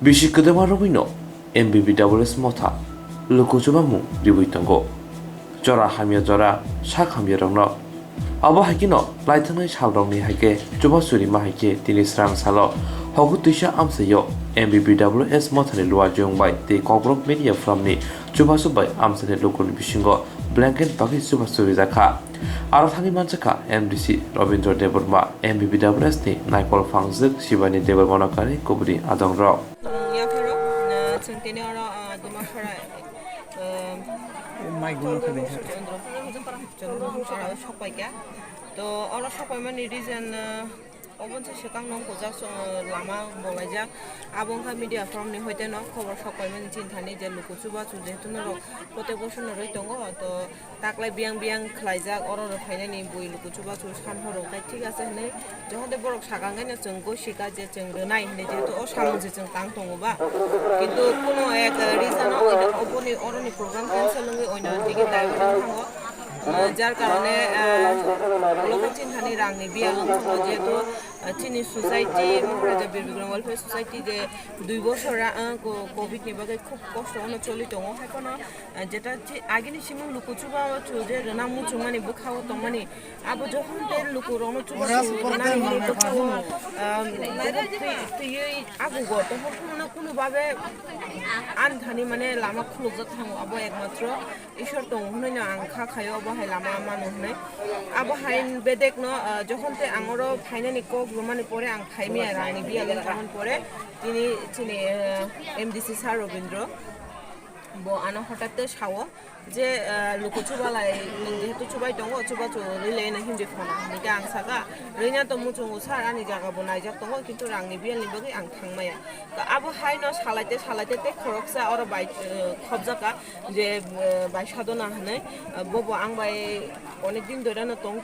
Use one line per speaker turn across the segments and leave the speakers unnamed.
Bisi kedema robino MBBWS motha lukuchubamu ribuitango jora hamia jora sak hamia rongno abo hakino laithanai sabrongni haike chubasuri ma haike tini srang salo hogu tuisha amsayo MBBWS mothani luwa jongbai te kokrok media from chubasubai amsane lokoni bisingo blanket bagi chubasuri jakha aro thani manchaka MDC Robindra Deborma MBBWS ni naikol fangjak sibani debormana kare kubri adongrok
অবশ্যই সেখান কোজাক Lama বলাইজাক আবংখা media ফর্মনি হইতে ন খবর সকাল মানে চিন্তানি যে লুকুচুবা যেহেতু প্রত্যেক বছর রই দङ তো তাকলাই বিয়াং বিয়াং খাইজাক অর ফাইনানি বই লুকুচুবা सान हराव ঠিক আছে হনে যহদে বরক সাগাঙ্গাইনা जों গসিকা যে जों রনাই হনে যেহেতু ও সামজে जों তাং দङবা কিন্তু কোনো এক রিজন অবনি অরনি প্রোগ্রাম ক্যান্সেল লঙ্গে অন্য দিকে দায়বদ্ধ দङ যার কারণে লোকের চিন্তানি রাংনি বিয়া যেহেতু চিনি সোসাইটি মহারাজা বীরবিক্রম ওয়েলফেয়ার সোসাইটি যে 2 বছর কোভিড नि बागै খুব কষ্ট চলি দङ হাইকনো যেটা আগেনি সিমু লুকুচুবা যে রনা মুচুমানি বখাও তমানি আবো যখন তে লুকু রনো চুবা নানি বখাও তুই আগু গত কোনো ভাবে আনধানি মানে লামা খুলুকজাত থাঙ্গো আবো একমাত্র ঈশ্বর দङ হনैनो आं खाखायो बहाय लामा मानु हनै आबो हाइन बेदेक न যখন তে आंगरो फाइनानि को ग्रुमानि परे आं फाइमिया रानि बियागन कामन परे তিনি एमडीसी सार Rabindra bo ana hotate shawo je lukuchubalai যেহেতু চুবাই দङ চুবা চুরিলে না হিন্দি ফোনা নিকা आं सागा रैना तो मुचुंगु सार आनि जागा बनाइजाक दङ किन्तु रांनि बियालनि बागै आं थांमाया तो आबो हाइनो सालाइते ते खरकसा अर बाइ खबजाका जे बाइ सादना हनै बबो आं बाइ अनेक दिन धरेनो दङ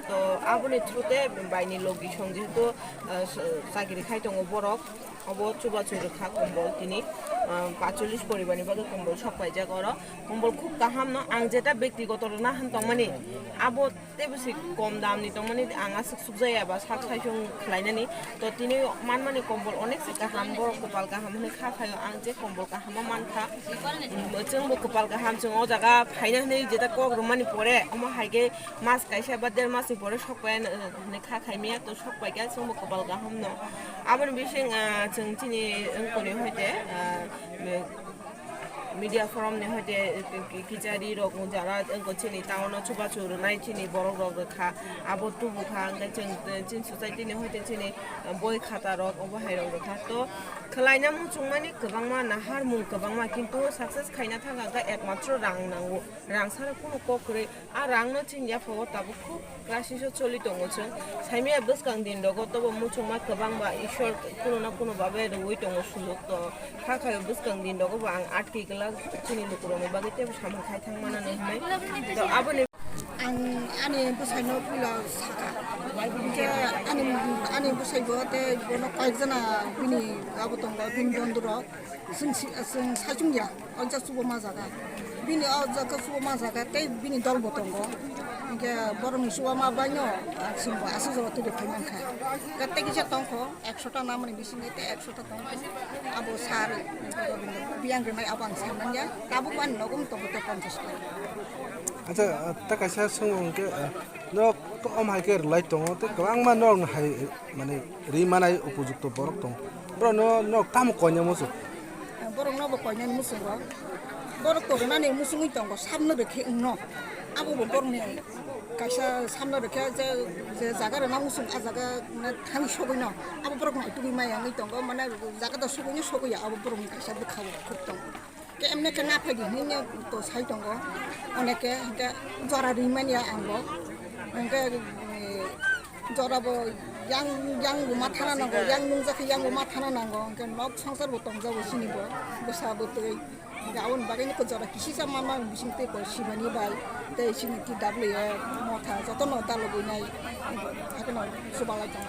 तो आबोनि थ्रुते बाइनि लगी सं जेहेतु सागिरि खाइ दङ बरक अबो चुबा चुरखा कम्बल তিনি 45 পরিবারनि बागै कम्बल सपाइजाक अर कम्बल खूब गाहाम न आं जेटा व्यक्तिगत ना हान तमानि आबो तेबसि कम दामनि तमानि आं आसक सुबजाया बा साक साइसं खलाइनानि तो तिनि मानमानि कम्बल अनेक से गाहाम बर कपाल गाहाम होनो खाखायो आं जे कम्बल गाहाम मानखा जोंबो कपाल गाहाम जों अ जागा फाइनानै जेटा कग्रमानि परे अमा हाइगे मास काइसा बा 1.5 मासनि परे सपाय ने खाखाइमिया तो सपायगा जोंबो कपाल गाहाम न आबोन बिसिं जों तिनि अंकनि होइते মিডিয়া ফরাম নে হতে কিচারি রক যারা চিনি টাউন চুবা চুর নাই চিনি বড় রক খা আবো তুবু খা চিন সোসাইটি নে হতে চিনি বই খাতা রক অবহাই রক খা তো খলাইনা মুচুং মানে গোबांमा নাহার মুং गोबांमा কিন্তু সাকসেস খাইনা থাকা একমাত্র রাং নাঙ্গো রাং সারা কোনো ককরে আর রাং ন চিন या ফগ তাবো খুব ক্রাশিস চলি দङছং সাইমিয়া বসকাং দিন দগ তব মুচুংमा गोबांबा ঈশ্বর কোনো না কোনো ভাবে রই দङ সুযোগ তো খাখায় বসকাং দিন দগ আং আটকি chini lukurong bagay te sama khai thang mana ne hai to abone
ani busai no pula saka ke ani busai bo te bono kaijana bini abotong ga bin dondro sing sajung ya aja subo mazaga bini aja ka subo mazaga te bini dol botong go ke borong suwa ma banyo simbo asu jo te de pheman kha kate ki tongko 100 ta namani bisini te 100 ta tongko abo sar biang renai abang samanya tabu kan nogum to boto 50 ta
আচ্ছা তা কাইসা সঙ্গে knock তো আমাই কে light দङ তে গোबां मा नक हाय माने रिमानाय उपयुक्त बरक दङ ब्र न नक ताम कन्या मसु
borong no bo kanya musu ro borok to na ne musu ngi tong samno de ke no abo bo borong ne kaisa samno de ke je jaga na musu a jaga na thami sogoi no abo borok no tu mai ngi tong mane jaga to sogoi ya abo borong kaisa bu khaw khop tong ke emne ke na phagi ni ne to sai tong oneke ke jora rimania anggo engke jora bo yang rumah tanah nanggo yang nungza ke yang rumah tanah nanggo engke nok sangsar bo tong jabo sini bo besa bo tei gaun bagai ni ko jora kisi sama mama bising te ko sibani bai te sini ki w motha joto no ta logo nai akono subala tong